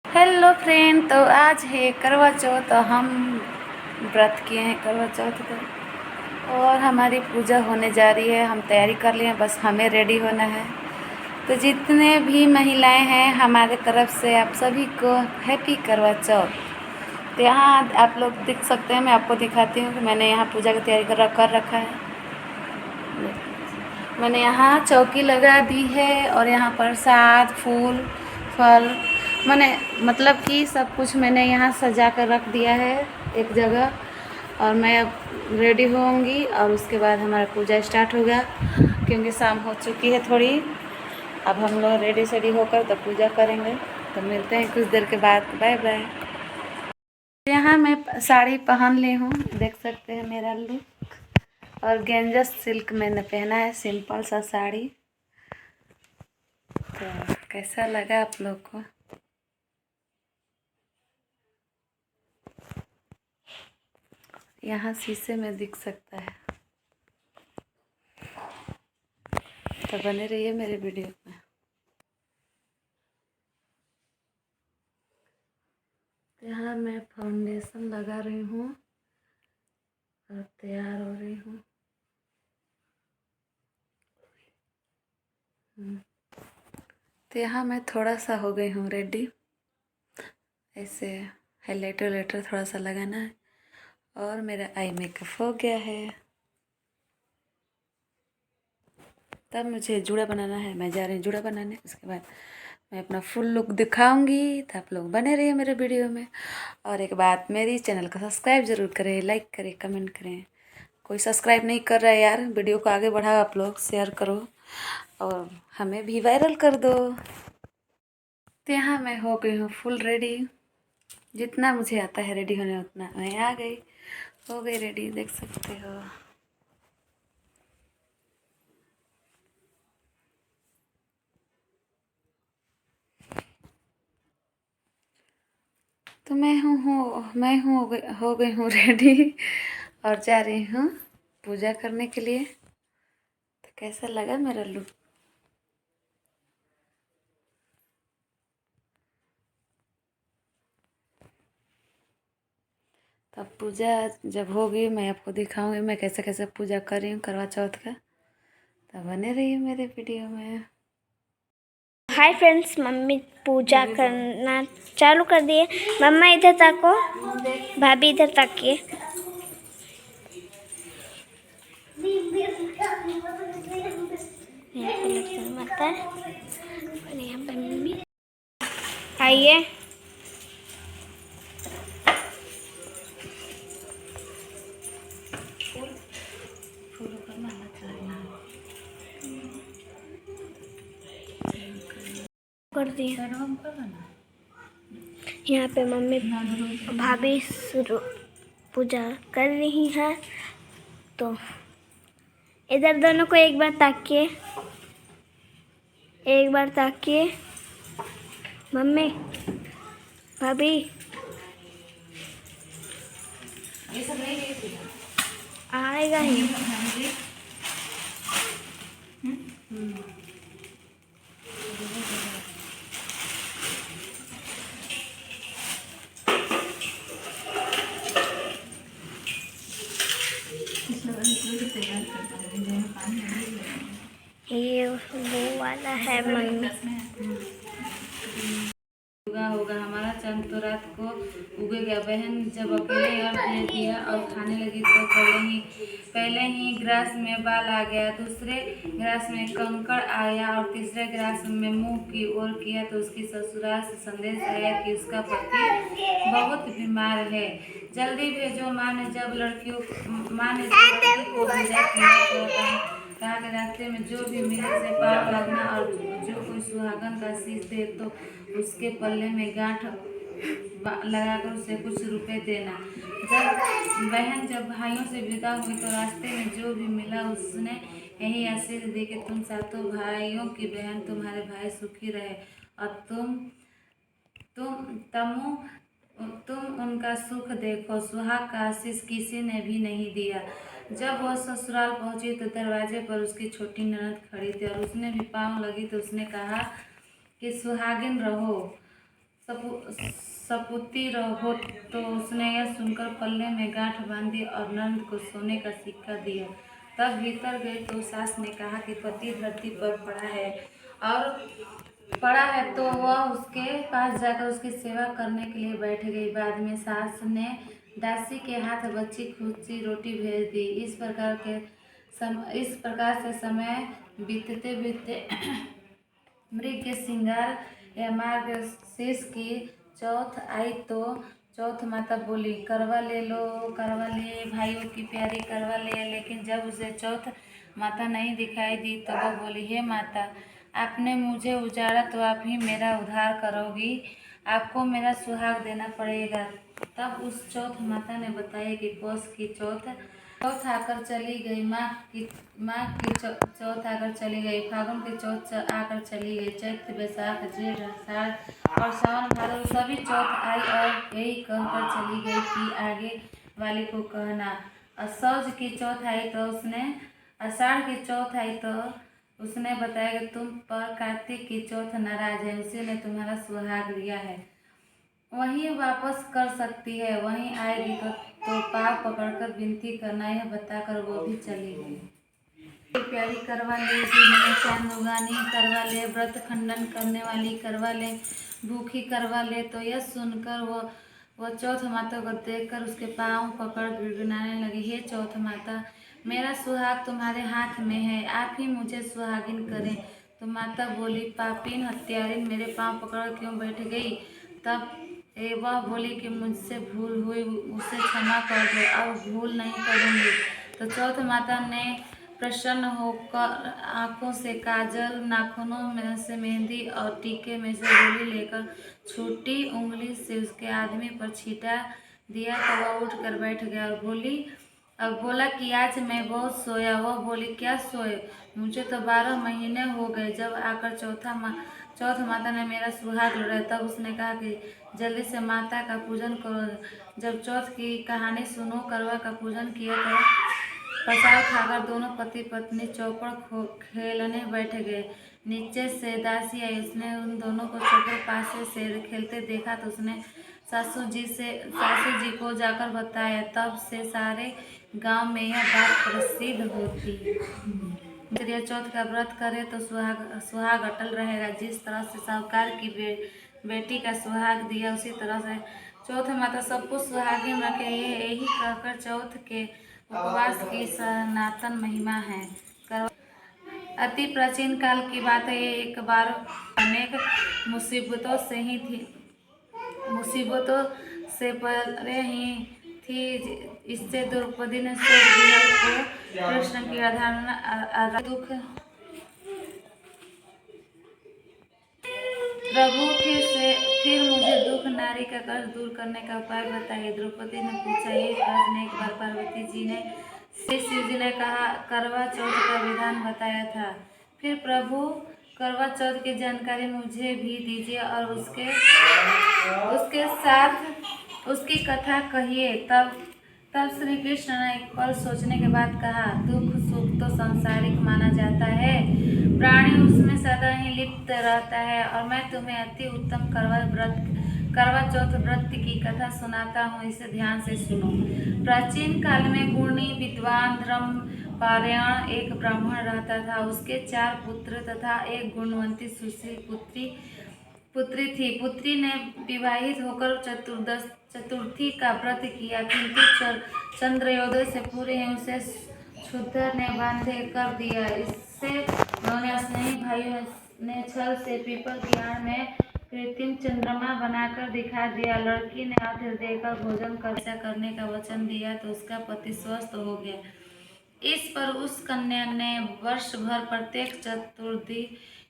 Hello friend, तो आज है करवा चौथ। तो हम व्रत किए हैं करवा चौथ का और हमारी पूजा होने जा रही है। हम तैयारी कर लिए हैं, बस हमें रेडी होना है। तो जितने भी महिलाएं हैं हमारे तरफ से आप सभी को हैप्पी करवा चौथ। तो यहाँ आप लोग देख सकते हैं, मैं आपको दिखाती हूँ कि मैंने यहाँ पूजा की तैयारी कर रखा है। मैंने यहाँ चौकी लगा दी है और यहाँ प्रसाद फूल फल मतलब कि सब कुछ मैंने यहाँ सजा कर रख दिया है एक जगह। और मैं अब रेडी होंगी और उसके बाद हमारा पूजा स्टार्ट होगा, क्योंकि शाम हो चुकी है थोड़ी। अब हम लोग रेडी सेडी होकर तो पूजा करेंगे। तो मिलते हैं कुछ देर के बाद। Bye bye. यहाँ मैं साड़ी पहन ली हूँ, देख सकते हैं मेरा लुक। और गेंजा सिल्क मैंने पहना है, सिंपल सा साड़ी। तो कैसा लगा आप लोग को? यहाँ शीशे में दिख सकता है। तो बने रहिए मेरे वीडियो में। यहाँ मैं फाउंडेशन लगा रही हूँ और तैयार हो रही हूँ। तो यहाँ मैं थोड़ा सा हो गई हूँ रेडी। ऐसे हाइलाइटर थोड़ा सा लगाना है और मेरा आई मेकअप हो गया है। तब मुझे जूड़ा बनाना है, मैं जा रही हूँ जूड़ा बनाने। उसके बाद मैं अपना फुल लुक दिखाऊंगी, तो आप लोग बने रहिए मेरे वीडियो में। और एक बात, मेरी चैनल को सब्सक्राइब ज़रूर करें, लाइक करें, कमेंट करें। कोई सब्सक्राइब नहीं कर रहा है यार, वीडियो को आगे बढ़ाओ, आप लोग शेयर करो और हमें भी वायरल कर दो। तो यहाँ मैं हो गई हूँ फुल रेडी। जितना मुझे आता है रेडी होने उतना मैं आ गई, हो गई रेडी, देख सकते हो। तो हो गई हूँ रेडी और जा रही हूँ पूजा करने के लिए। तो कैसा लगा मेरा लुक? तो अब पूजा जब होगी मैं आपको दिखाऊंगी मैं कैसे कैसे पूजा कर रही हूँ करवा चौथ का। तो बने रहिए मेरे वीडियो में। हाय फ्रेंड्स, मम्मी पूजा करना चालू कर दिए। मम्मा इधर ताको, भाभी इधर ताकिए। यहाँ पे लक्ष्मी माता है और यहाँ पे मम्मी। आइए, कर दिए। यहाँ पे मम्मी भाभी शुरू पूजा कर रही है। तो इधर दोनों को एक बार ताकिए, एक बार ताकिए। मम्मी भाभी आएगा ही। ये वो वाला है मम्मी। होगा हमारा चंद तो रात को उगेगा। बहन जब अकेले अर्घ दे दिया और खाने लगी तो पहले ही गिलास में बाल आ गया, दूसरे गिलास में कंकड़ आया और तीसरे गिलास में मुंह की ओर किया तो उसकी ससुराल से संदेश आया कि उसका पति बहुत बीमार है, जल्दी भेजो। माँ ने जब लड़की को भेजा कहा कि रास्ते में जो भी मिले से पार लगना और जो कोई सुहागन का शीश दे तो उसके पल्ले में गांठ लगाकर उसे कुछ रुपए देना। जब भाइयों से विदा हुई तो रास्ते में जो भी मिला उसने यही आशीष दी कि तुम सातों भाइयों की बहन तुम्हारे भाई सुखी रहे और तुम तुम उनका सुख देखो। सुहाग का आशीष किसी ने भी नहीं दिया। जब वह ससुराल पहुंची तो दरवाजे पर उसकी छोटी ननद खड़ी थी और उसने भी पाँव लगी तो उसने कहा कि सुहागिन रहो। सपूती रहो। तो उसने यह सुनकर पल्ले में गांठ बांधी और नंद को सोने का सिक्का दिया। तब भीतर गई तो सास ने कहा कि पति धरती पर पड़ा है तो वह उसके पास जाकर उसकी सेवा करने के लिए बैठ गई। बाद में सास ने दासी के हाथ बची खुची रोटी भेज दी। इस प्रकार से समय बीतते बीतते मृग के श्रृंगार या मार्गशीर्ष की चौथ आई तो चौथ माता बोली, करवा ले लो, करवा ले भाइयों की प्यारी, करवा ले। लेकिन जब उसे चौथ माता नहीं दिखाई दी तो वह बोली, हे माता, आपने मुझे उजाड़ा तो आप ही मेरा उद्धार करोगी, आपको मेरा सुहाग देना पड़ेगा। तब उस चौथ माता ने बताया कि पौष की चौथ आकर चली गई, माघ की चौथ आकर चली गई, फागुन की चौथ आकर चली गई, चैत्र बैसाख जेठ आषाढ़ और सावन भादो सभी चौथ आई और यही कहकर चली गई कि आगे वाली को कहना। असौज की चौथ आई तो आषाढ़ की चौथ आई तो उसने बताया कि तुम पर कार्तिक की चौथ नाराज है, उसी ने तुम्हारा सुहाग लिया है, वहीं वापस कर सकती है, वहीं आएगी तो पाँव पकड़कर विनती करना, यह बताकर वो भी चली गई। प्यारी करवा ले, जीवन चांदुगानी करवा ले, व्रत खंडन करने वाली करवा ले, भूखी करवा ले। तो यह सुनकर वो चौथ माता को देखकर उसके पाँव पकड़ गिड़गिड़ाने लगी। हे चौथ माता, मेरा सुहाग तुम्हारे हाथ में है, आप ही मुझे सुहागिन करें। तो माता बोली, पापीन हत्यारिन, मेरे पाँव पकड़ क्यों बैठ गई? तब वह बोली कि मुझसे भूल हुई, उसे क्षमा कर दो, अब भूल नहीं करूँगी। तो चौथ माता ने प्रसन्न होकर आँखों से काजल, नाखूनों में से मेहंदी और टीके में से गोली लेकर छोटी उंगली से उसके आदमी पर छींटा दिया। तो वह उठकर बैठ गया और बोला कि आज मैं बहुत सोया। वह बोली, क्या सोए? मुझे तो 12 महीने हो गए। जब आकर चौथ माता ने मेरा सुहाग लौटाया। तब उसने कहा कि जल्दी से माता का पूजन करो। जब चौथ की कहानी सुनो, करवा का पूजन किया तो प्रसाद खाकर दोनों पति पत्नी चौपड़ खेलने बैठ गए। नीचे से दासी आई, उसने उन दोनों को चौपड़ पासे से खेलते देखा तो उसने सासू जी को जाकर बताया। तब से सारे गांव में यह बात प्रसिद्ध होती। त्रिया चौथ का व्रत करे तो सुहाग अटल रहेगा। जिस तरह से साहूकार की बेटी का सुहाग दिया, उसी तरह से चौथ माता सबको सुहागिन रखे। यही कहकर चौथ के उपवास की सनातन महिमा है। अति प्राचीन काल की बात है। एक बार अनेक मुसीबतों से परे ही थी। इससे द्रौपदी ने को कृष्ण की आराधना दुख प्रभु फिर मुझे दुख नारी का कष्ट दूर करने का उपाय बताइए। द्रौपदी ने पूछा। ये प्रश्न एक बार पार्वती जी ने शिव जी ने कहा करवा चौथ का विधान बताया था। फिर प्रभु करवा चौथ की जानकारी मुझे भी दीजिए और उसके साथ उसकी कथा कहिए। तब श्री कृष्ण ने एक पल सोचने के बाद कहा, दुख सुख तो सांसारिक माना जाता है, प्राणी उसमें सदा ही लिप्त रहता है और मैं तुम्हें अति उत्तम करवा चौथ व्रत की कथा सुनाता हूँ, इसे ध्यान से सुनो। प्राचीन काल में गुणी विद्वान धर्मपारायण एक ब्राह्मण रहता था। उसके 4 पुत्र तथा एक गुणवंती सुशील पुत्री थी। पुत्री ने विवाहित होकर चतुर्थी का व्रत किया, किंतु चंद्रोदय से पूर्व ही उसे क्षुद्र ने बांधे कर दिया। इससे उन्होंने स्नेही भाइयों ने छल से पीपल की आड़ में कृत्रिम चंद्रमा बनाकर दिखा दिया। लड़की ने आतिथ्य देकर भोजन करने का वचन दिया तो उसका पति स्वस्थ हो गया। इस पर उस कन्या ने वर्ष भर प्रत्येक चतुर्थी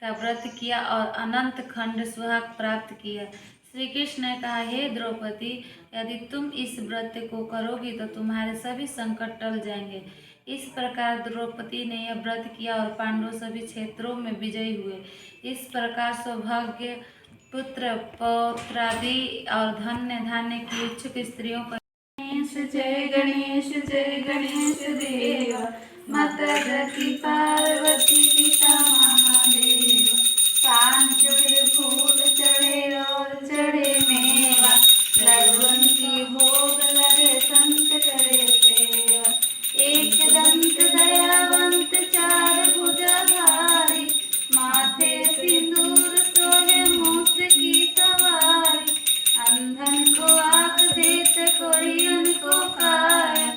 का व्रत किया और अनंत खंड सुहाग प्राप्त किया। श्री कृष्ण ने कहा, हे द्रौपदी, यदि तुम इस व्रत को करोगी तो तुम्हारे सभी संकट टल जाएंगे। इस प्रकार द्रौपदी ने यह व्रत किया और पांडव सभी क्षेत्रों में विजयी हुए। इस प्रकार सौभाग्य, पुत्र पौत्रादि और धन्य धान्य की इच्छुक स्त्रियों का जय गणेश देव, माता सती पार्वती पिता महादेव। पान चढ़े फूल चढ़े और चढ़े करे मेवा, लड्डुअन की भोग लगे संत करे सेवा। एक दंत दयावंत चार भुजाधारी, माथे सिंदूर सोहे मूस की सवारी। अंधन को आँख देत कोढ़ियन को काया,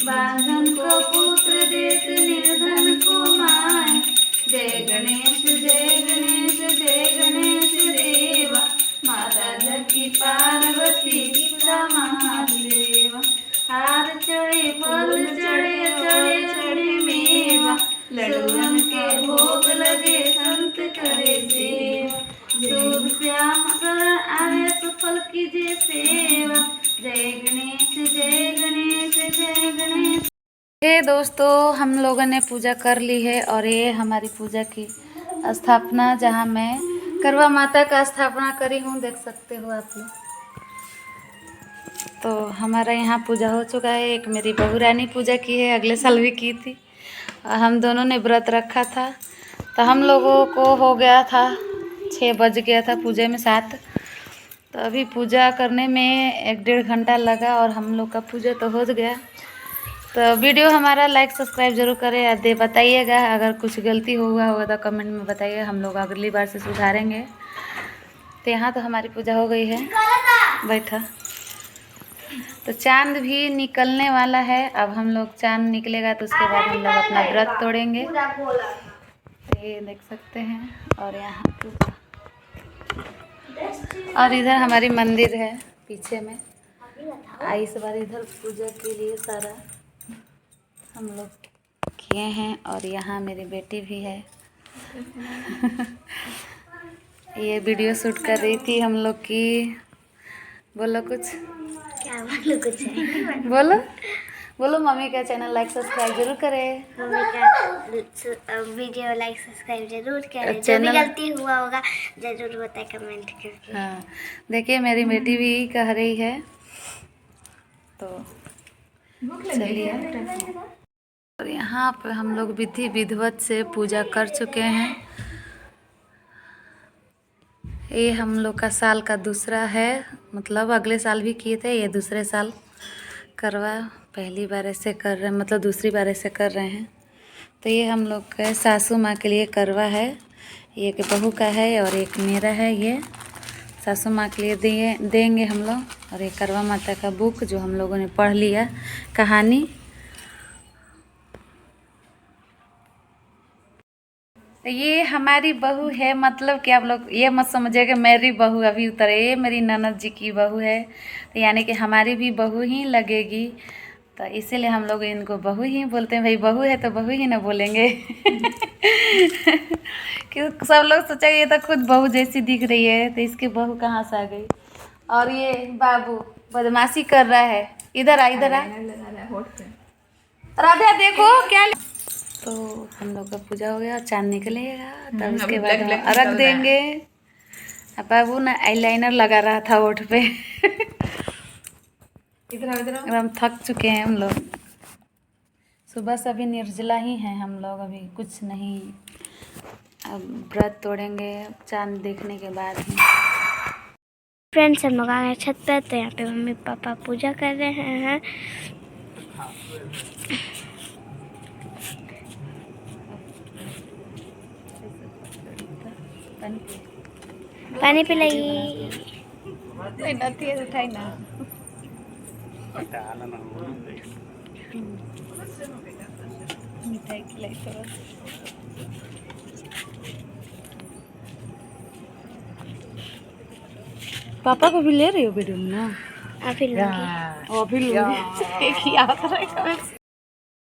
बांधन को पुत्र देत निर्धन को माया। जय गणेश जय गणेश जय गणेश देवा, माता धरती पार्वती पिता महादेवा। हार चढ़े फल चढ़े चढ़े चढ़े मेवा, लड्डुअन के भोग लगे संत करे सेवा। सूर श्याम शरण आवे सुफल कीजिए सेवा, जय गणेश जय गणेश जय गणेश। हे दोस्तों, हम लोगों ने पूजा कर ली है और ये हमारी पूजा की स्थापना, जहाँ मैं करवा माता का स्थापना करी हूँ, देख सकते हो आप लोग। तो हमारा यहाँ पूजा हो चुका है। एक मेरी बहू रानी पूजा की है, अगले साल भी की थी। हम दोनों ने व्रत रखा था, तो हम लोगों को हो गया था 6 बज गया था पूजा में 7। तो अभी पूजा करने में 1-1.5 घंटा लगा और हम लोग का पूजा तो हो गया। तो वीडियो हमारा लाइक सब्सक्राइब जरूर करें, दे बताइएगा अगर कुछ गलती हुआ होगा तो कमेंट में बताइए, हम लोग अगली बार से सुधारेंगे। तो यहाँ तो हमारी पूजा हो गई है, बैठा। तो चांद भी निकलने वाला है। अब हम लोग चांद निकलेगा तो उसके बाद हम लोग अपना व्रत तोड़ेंगे। ये देख सकते हैं। और यहाँ पूजा, और इधर हमारी मंदिर है पीछे में। इस बार इधर पूजा के लिए सारा हम लोग किए हैं। और यहाँ मेरी बेटी भी है। ये वीडियो शूट कर रही थी हम लोग की। बोलो कुछ। क्या बोलो, कुछ नहीं बोलो बोलो। मम्मी का चैनल लाइक सब्सक्राइब जरूर करें। मम्मी का वीडियो लाइक सब्सक्राइब जरूर करें। जो भी गलती हुआ होगा जरूर बताएं कमेंट करके। हाँ, देखिए मेरी बेटी भी कह रही है, तो चलिए। और यहाँ पे हम लोग विधि विधिवत से पूजा कर चुके हैं। ये हम लोग का साल का दूसरा है, मतलब अगले साल भी किए थे, ये दूसरे साल करवा पहली बार ऐसे कर रहे हैं, मतलब दूसरी बार ऐसे कर रहे हैं। तो ये हम लोग के सासू माँ के लिए करवा है, ये एक बहू का है और एक मेरा है। ये सासू माँ के लिए देंगे हम लोग। और ये करवा माता का बुक जो हम लोगों ने पढ़ लिया, कहानी। ये हमारी बहू है, मतलब कि आप लोग ये मत समझिए कि मेरी बहू अभी उतरे, ये मेरी ननद जी की बहू है। तो यानी कि हमारी भी बहू ही लगेगी, तो इसीलिए हम लोग इनको बहू ही बोलते हैं। भाई बहू है तो बहू ही ना बोलेंगे। कि सब लोग सोचेंगे ये तो खुद बहू जैसी दिख रही है, तो इसकी बहू कहाँ से आ गई। और ये बाबू बदमाशी कर रहा है, इधर आ इधर आ। राधा देखो क्या। तो हम लोग का पूजा हो गया, चांद निकलेगा तब उसके बाद हम अर्घ देंगे। बाबू ना आईलाइनर लगा रहा था होठ पे। हम थक चुके हैं हम लोग। सुबह से अभी निर्जला ही हैं हम लोग, अभी कुछ नहीं। अब व्रत तोड़ेंगे चांद देखने के बाद ही। फ्रेंड्स, हम लोग आ गए छत पे। तो यहाँ पे मम्मी पापा पूजा कर रहे हैं। पानी पिलाई। मिठाई खिलाई थोड़ा। पापा को भी ले रही हो वीडियो में ना?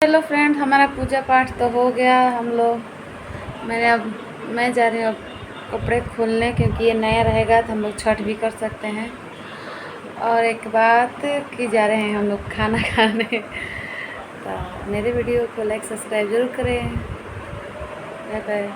हेलो फ्रेंड, हमारा पूजा पाठ तो हो गया। हम लोग मैं जा रही हूँ अब कपड़े खोलने, क्योंकि ये नया रहेगा तो हम लोग छठ भी कर सकते हैं। और एक बात की जा रहे हैं हम लोग खाना खाने। तो मेरे वीडियो को लाइक सब्सक्राइब जरूर करें। Bye bye.